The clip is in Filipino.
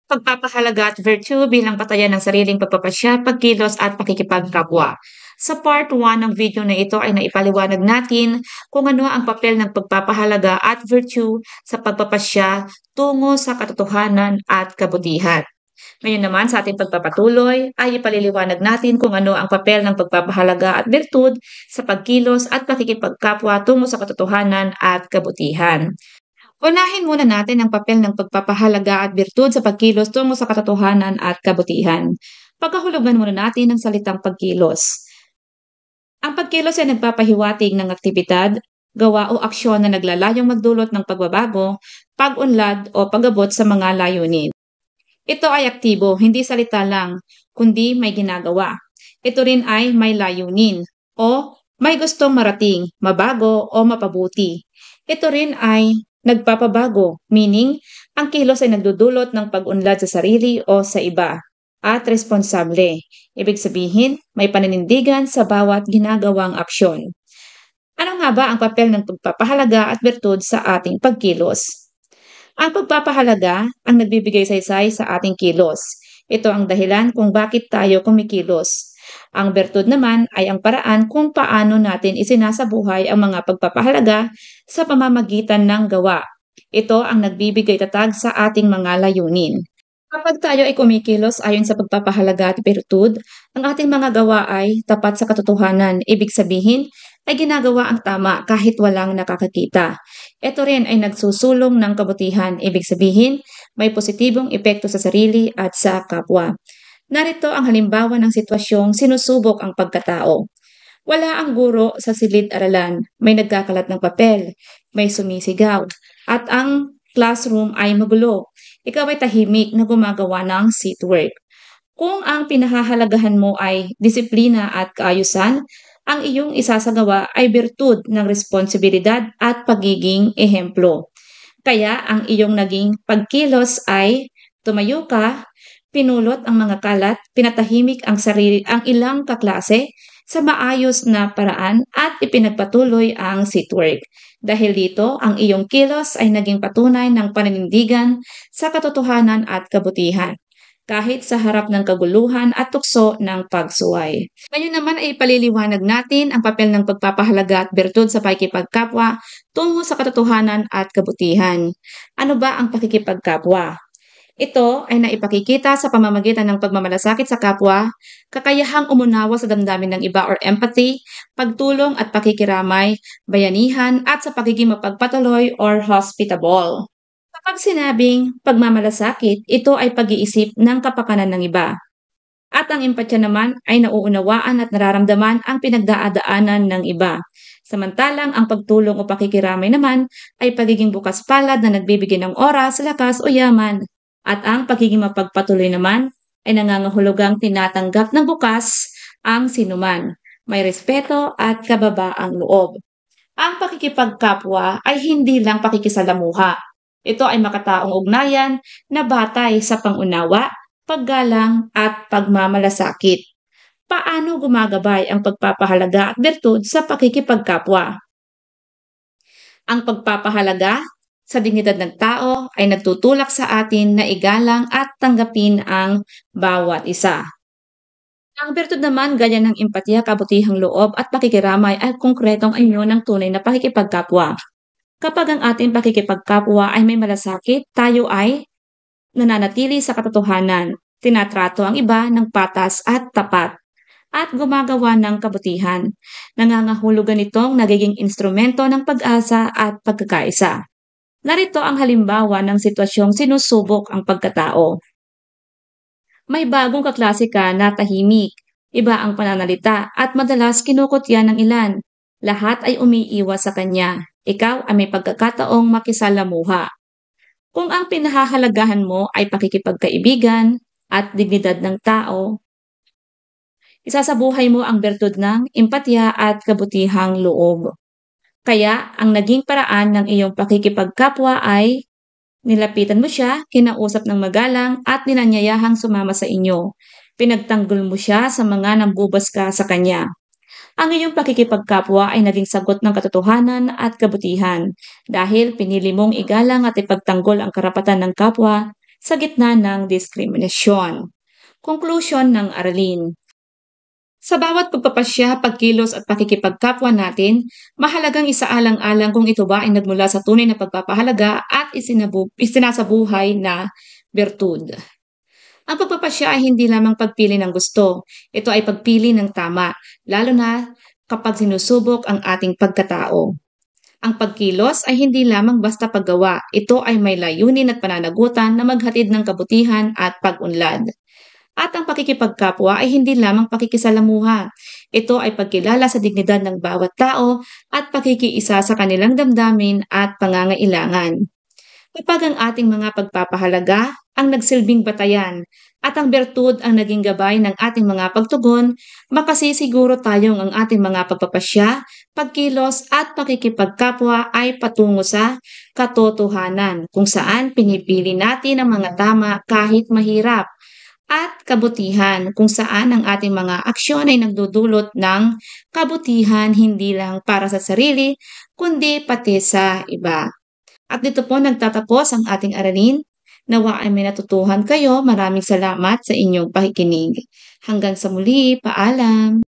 Pagpapahalaga at virtue bilang batayan ng sariling pagpapasya, pagkilos at pakikipagkapwa. Sa part 1 ng video na ito ay naipaliwanag natin kung ano ang papel ng pagpapahalaga at virtue sa pagpapasya tungo sa katotohanan at kabutihan. Ngayon naman sa ating pagpapatuloy ay ipaliliwanag natin kung ano ang papel ng pagpapahalaga at virtud sa pagkilos at pakikipagkapwa tungo sa katotohanan at kabutihan. Unahin muna natin ang papel ng pagpapahalaga at birtud sa pagkilos tungo sa katotohanan at kabutihan. Pagkahulugan muna natin ang salitang pagkilos. Ang pagkilos ay nagpapahiwatig ng aktibidad, gawa o aksyon na naglalayong magdulot ng pagbabago, pag-unlad o pag-abot sa mga layunin. Ito ay aktibo, hindi salita lang, kundi may ginagawa. Ito rin ay may layunin o may gustong marating, mabago o mapabuti. Ito rin ay nagpapabago, meaning ang kilos ay nagdudulot ng pag-unlad sa sarili o sa iba. At responsable, ibig sabihin may paninindigan sa bawat ginagawang aksyon. Ano nga ba ang papel ng pagpapahalaga at birtud sa ating pagkilos? Ang pagpapahalaga ang nagbibigay saysay sa ating kilos. Ito ang dahilan kung bakit tayo kumikilos. Ang bertud naman ay ang paraan kung paano natin isinasabuhay ang mga pagpapahalaga sa pamamagitan ng gawa. Ito ang nagbibigay tatag sa ating mga layunin. Kapag tayo ay kumikilos ayon sa pagpapahalaga at bertud, ang ating mga gawa ay tapat sa katotohanan. Ibig sabihin ay ginagawa ang tama kahit walang nakakakita. Ito rin ay nagsusulong ng kabutihan. Ibig sabihin may positibong epekto sa sarili at sa kapwa. Narito ang halimbawa ng sitwasyong sinusubok ang pagkatao. Wala ang guro sa silid-aralan, may nagkakalat ng papel, may sumisigaw, at ang classroom ay magulo. Ikaw ay tahimik na gumagawa ng seatwork. Kung ang pinahahalagahan mo ay disiplina at kaayusan, ang iyong isasagawa ay birtud ng responsibilidad at pagiging ehemplo. Kaya ang iyong naging pagkilos ay tumayo ka, pinulot ang mga kalat, pinatahimik ang ilang kaklase sa maayos na paraan at ipinagpatuloy ang seatwork. Dahil dito, ang iyong kilos ay naging patunay ng paninindigan sa katotohanan at kabutihan, kahit sa harap ng kaguluhan at tukso ng pagsuway. Ngayon naman ay paliliwanag natin ang papel ng pagpapahalaga at bertud sa pakikipagkapwa tungo sa katotohanan at kabutihan. Ano ba ang pakikipagkapwa? Ito ay naipakikita sa pamamagitan ng pagmamalasakit sa kapwa, kakayahang umunawa sa damdamin ng iba or empathy, pagtulong at pakikiramay, bayanihan at sa pagiging mapagpatuloy or hospitable. Kapag sinabing pagmamalasakit, ito ay pag-iisip ng kapakanan ng iba. At ang empatya naman ay nauunawaan at nararamdaman ang pinagdadaanan ng iba. Samantalang ang pagtulong o pakikiramay naman ay pagiging bukas palad na nagbibigay ng oras, lakas o yaman. At ang pagiging mapagpatuloy naman ay nangangahulugang tinatanggap ng bukas ang sinuman. May respeto at kababaang loob. Ang pakikipagkapwa ay hindi lang pakikisalamuha. Ito ay makataong ugnayan na batay sa pangunawa, paggalang at pagmamalasakit. Paano gumagabay ang pagpapahalaga at bertud sa pakikipagkapwa? Ang pagpapahalaga sa dignidad ng tao ay nagtutulak sa atin na igalang at tanggapin ang bawat isa. Ang bertud naman gaya ng empatya, kabutihang loob at pakikiramay ay konkretong anyo ng tunay na pakikipagkapwa. Kapag ang ating pakikipagkapwa ay may malasakit, tayo ay nananatili sa katotohanan, tinatrato ang iba ng patas at tapat, at gumagawa ng kabutihan. Nangangahulugan itong nagiging instrumento ng pag-asa at pagkakaisa. Narito ang halimbawa ng sitwasyong sinusubok ang pagkatao. May bagong kaklase ka na tahimik, iba ang pananalita at madalas kinukutya ng ilan. Lahat ay umiiwas sa kanya. Ikaw ay may pagkakataong makisalamuha. Kung ang pinahahalagahan mo ay pakikipagkaibigan at dignidad ng tao, isasabuhay mo ang bertud ng empatya at kabutihang loob. Kaya ang naging paraan ng iyong pakikipagkapwa ay nilapitan mo siya, kinausap ng magalang at ninanyayahang sumama sa inyo. Pinagtanggol mo siya sa mga nambubuska sa kanya. Ang iyong pakikipagkapwa ay naging sagot ng katotohanan at kabutihan dahil pinili mong igalang at ipagtanggol ang karapatan ng kapwa sa gitna ng diskriminasyon. Konklusyon ng aralin. Sa bawat pagpapasya, pagkilos at pakikipagkapwa natin, mahalagang isaalang-alang kung ito ba ay nagmula sa tunay na pagpapahalaga at isinasabuhay na bertud. Ang pagpapasya ay hindi lamang pagpili ng gusto. Ito ay pagpili ng tama, lalo na kapag sinusubok ang ating pagkatao. Ang pagkilos ay hindi lamang basta paggawa. Ito ay may layunin at pananagutan na maghatid ng kabutihan at pag-unlad. At ang pakikipagkapwa ay hindi lamang pakikisalamuha. Ito ay pagkilala sa dignidad ng bawat tao at pakikiisa sa kanilang damdamin at pangangailangan. Kapag ang ating mga pagpapahalaga ang nagsilbing batayan at ang bertud ang naging gabay ng ating mga pagtugon, makasisiguro tayong ang ating mga pagpapasya, pagkilos at pakikipagkapwa ay patungo sa katotohanan kung saan pinipili natin ang mga tama kahit mahirap at kabutihan kung saan ang ating mga aksyon ay nagdudulot ng kabutihan hindi lang para sa sarili kundi pati sa iba. At dito po nagtatapos ang ating aralin. Nawa ay may natutuhan kayo. Maraming salamat sa inyong pakikinig. Hanggang sa muli, paalam!